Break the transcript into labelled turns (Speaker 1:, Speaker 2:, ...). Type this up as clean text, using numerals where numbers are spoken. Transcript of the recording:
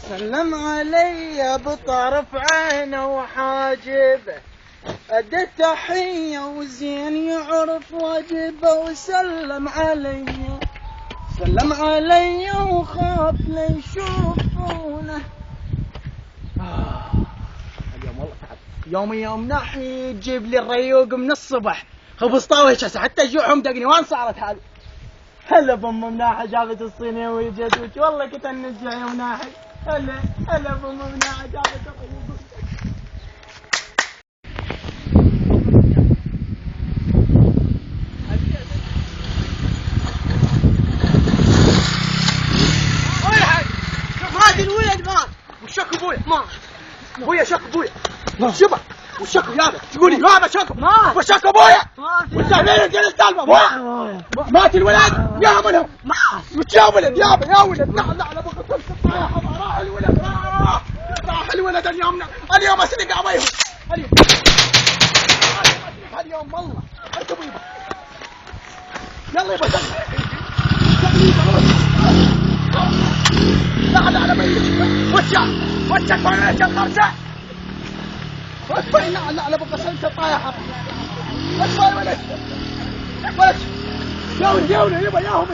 Speaker 1: سلم علي بطرف عينه وحاجبه، أدى تحية وزين يعرف واجبه، وسلم علي سلم علي وخاف ليشوفونه. اليوم والله تعب، يوم ناحي تجيب لي الريوق من الصبح، خبز طاوش هسه حتى جوعهم دقني. وين صارت حالي؟ هلا بام مناحة جابت الصينية وجت، والله كنت نرجع يا مناحي. هلا بام مناحة جابت الريوق. هذا الولد مات. وشك ابويا مات. ابويا شك ابويا. شبه وشك يابا تقولي يابا شك مات. وشك ابويا وسهلين كل السالفه. ابويا مات الولد يا منهم مات. وش يا ولد يابا يا ولد. لا لا بقى راح الولد. راح الولد اليوم اسرق ابويهم. اليوم والله انت بيبا. يلا يبا لا بيك. وشك وانا شغرته. لا بقى سلت طايحه. اصبر ولد يا ولد يا ولد يبا ياهم.